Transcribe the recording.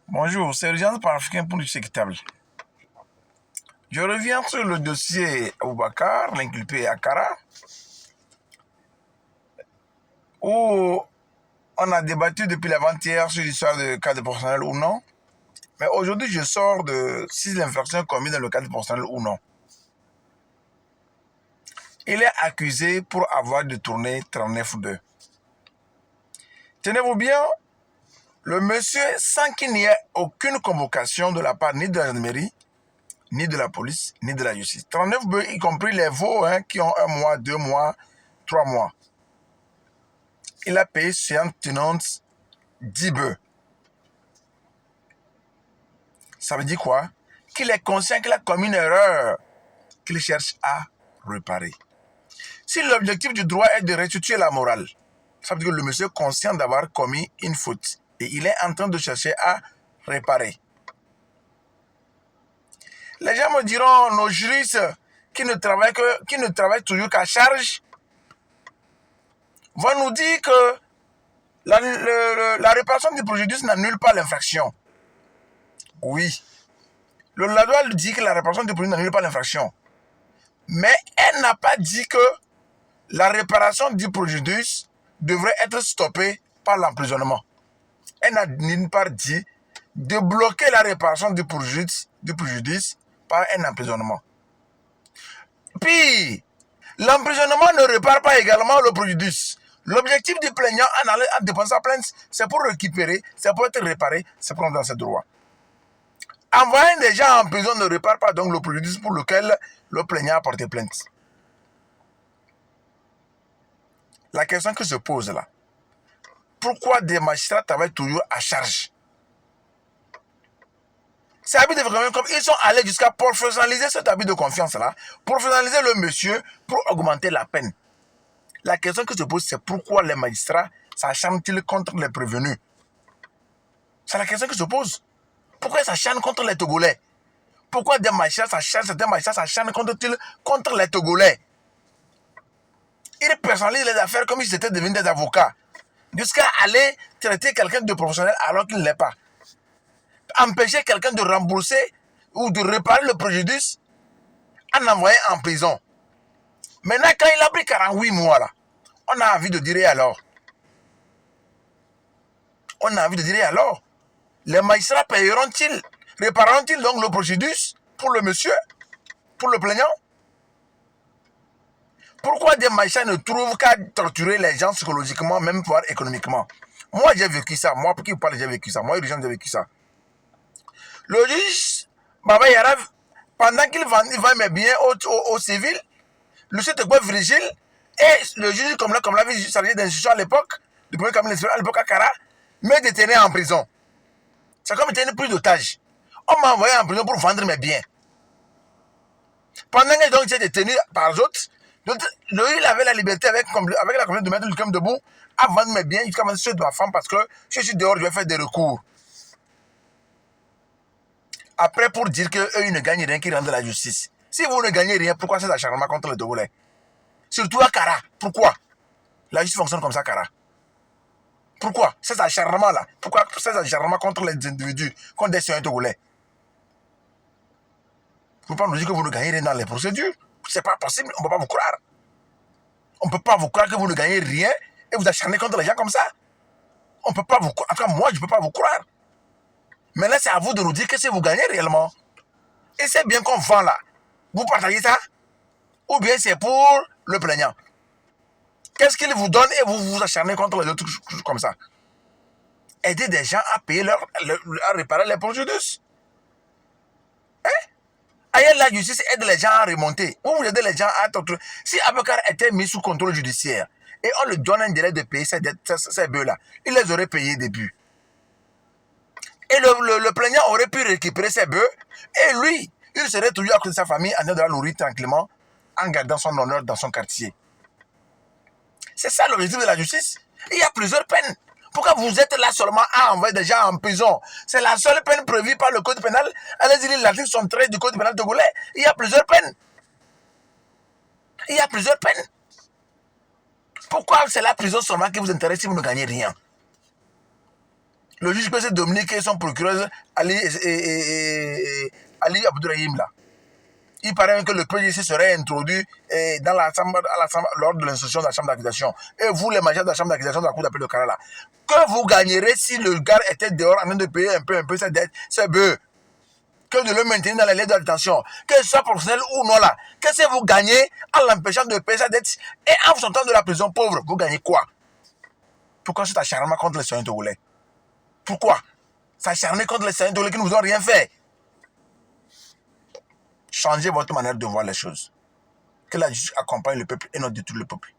Bonjour, c'est Urgence Panafricain pour lutte équitable. Je reviens sur le dossier Aboubakar, l'inculpé Akara, où on a débattu depuis l'avant-hier sur l'histoire de cadre professionnel ou non. Mais aujourd'hui, je sors de 6 infractions commises dans le cadre professionnel ou non. Il est accusé pour avoir détourné 39,2. Tenez-vous bien, le monsieur, sans qu'il n'y ait aucune convocation de la part ni de la gendarmerie, ni de la police, ni de la justice. 39 bœufs, y compris les veaux qui ont 1 mois, 2 mois, 3 mois. Il a payé séance tenante 10 bœufs. Ça veut dire quoi? Qu'il est conscient qu'il a commis une erreur qu'il cherche à réparer. Si l'objectif du droit est de restituer la morale, ça veut dire que le monsieur est conscient d'avoir commis une faute et il est en train de chercher à réparer. Les gens me diront, nos juristes qui ne travaillent toujours qu'à charge, vont nous dire que la réparation du préjudice n'annule pas l'infraction. Oui. La loi dit que la réparation du préjudice n'annule pas l'infraction. Mais elle n'a pas dit que la réparation du préjudice devrait être stoppée par l'emprisonnement. Elle n'a nulle part dit de bloquer la réparation du préjudice par un emprisonnement. Puis, l'emprisonnement ne répare pas également le préjudice. L'objectif du plaignant en déposant sa plainte, c'est pour récupérer, c'est pour être réparé, c'est pour entrer dans ses droits. Envoyer des gens en prison ne répare pas donc le préjudice pour lequel le plaignant a porté plainte. La question qui se pose là, pourquoi des magistrats travaillent toujours à charge? C'est abus de vraiment comme ils sont allés jusqu'à professionnaliser cet abus de confiance là, professionnaliser le monsieur pour augmenter la peine. La question qui se pose, c'est pourquoi les magistrats s'acharnent-ils contre les prévenus? C'est la question qui se pose. Pourquoi ils s'acharnent contre les Togolais? Pourquoi certains magistrats s'acharnent contre les Togolais? Ils personnalisent les affaires comme si c'était devenus des avocats. Jusqu'à aller traiter quelqu'un de professionnel alors qu'il ne l'est pas. Empêcher quelqu'un de rembourser ou de réparer le préjudice en l'envoyant en prison. Maintenant, quand il a pris 48 mois, là, on a envie de dire et alors? On a envie de dire et alors? Les magistrats payeront-ils, répareront-ils donc le préjudice pour le monsieur, pour le plaignant? Pourquoi des magistrats ne trouvent qu'à torturer les gens psychologiquement, même voire économiquement? Moi, j'ai vécu ça. Moi, pour qui vous parle, j'ai vécu ça. Moi, j'ai vécu ça. Le juge, Baba Yara, pendant qu'il vend mes biens au civil, le chef de quoi Virgile, et le juge, comme l'avait chargé d'instruction à l'époque, le premier cabinet à l'époque à Kara, me détenait en prison. C'est comme il était pris d'otage. On m'a envoyé en prison pour vendre mes biens. Pendant que donc j'étais détenu par les autres, il avait la liberté avec la communauté de mettre le camp debout à vendre mes biens jusqu'à vendre ceux de ma femme parce que je suis dehors, je vais faire des recours. Après, pour dire qu'eux, ils ne gagnent rien, qu'ils rendent la justice. Si vous ne gagnez rien, pourquoi ces acharnements contre les Togolais? Surtout à Kara. Pourquoi? La justice fonctionne comme ça, Kara. Pourquoi ces acharnements-là? Pourquoi ces acharnements contre les individus, contre des citoyens togolais? Vous ne pouvez pas nous dire que vous ne gagnez rien dans les procédures. C'est pas possible, on ne peut pas vous croire. On ne peut pas vous croire que vous ne gagnez rien et vous acharnez contre les gens comme ça. On ne peut pas vous croire. En tout cas, moi, je ne peux pas vous croire. Mais là, c'est à vous de nous dire que si vous gagnez réellement. Et c'est bien qu'on vend là. Vous partagez ça? Ou bien c'est pour le plaignant? Qu'est-ce qu'il vous donne et vous vous acharnez contre les autres comme ça? Aider des gens à payer à réparer les préjudices. Ailleurs, la justice aide les gens à remonter. Vous aidez les gens à torturer. Si Aboubakar était mis sous contrôle judiciaire et on lui donne un délai de payer ces bœufs-là, il les aurait payés depuis. Et le plaignant aurait pu récupérer ses bœufs et lui, il serait toujours à côté de sa famille en train de la nourrir tranquillement en gardant son honneur dans son quartier. C'est ça l'objectif de la justice. Il y a plusieurs peines. Pourquoi vous êtes là seulement à envoyer des gens en prison? C'est la seule peine prévue par le code pénal. Allez-y lire l'article 113 du code pénal togolais. Il y a plusieurs peines. Il y a plusieurs peines. Pourquoi c'est la prison seulement qui vous intéresse si vous ne gagnez rien? Le juge PC Dominique et son procureur Ali Abdourahim là. Il paraît que le PJC serait introduit dans lors de l'instruction de la chambre d'accusation. Et vous, les magistrats de la chambre d'accusation de la cour d'appel de Karala, que vous gagnerez si le gars était dehors en train de payer un peu sa dette, c'est bœuf. Que de le maintenir dans les lieux de détention, que ce soit professionnel ou non là. Qu'est-ce que vous gagnez en l'empêchant de payer sa dette et en vous sortant de la prison pauvre? Vous gagnez quoi? Pourquoi cet acharnement contre les citoyens togolais? Pourquoi s'acharner contre les citoyens togolais qui ne vous ont rien fait? Changez votre manière de voir les choses. Que la justice accompagne le peuple et non détruire le peuple.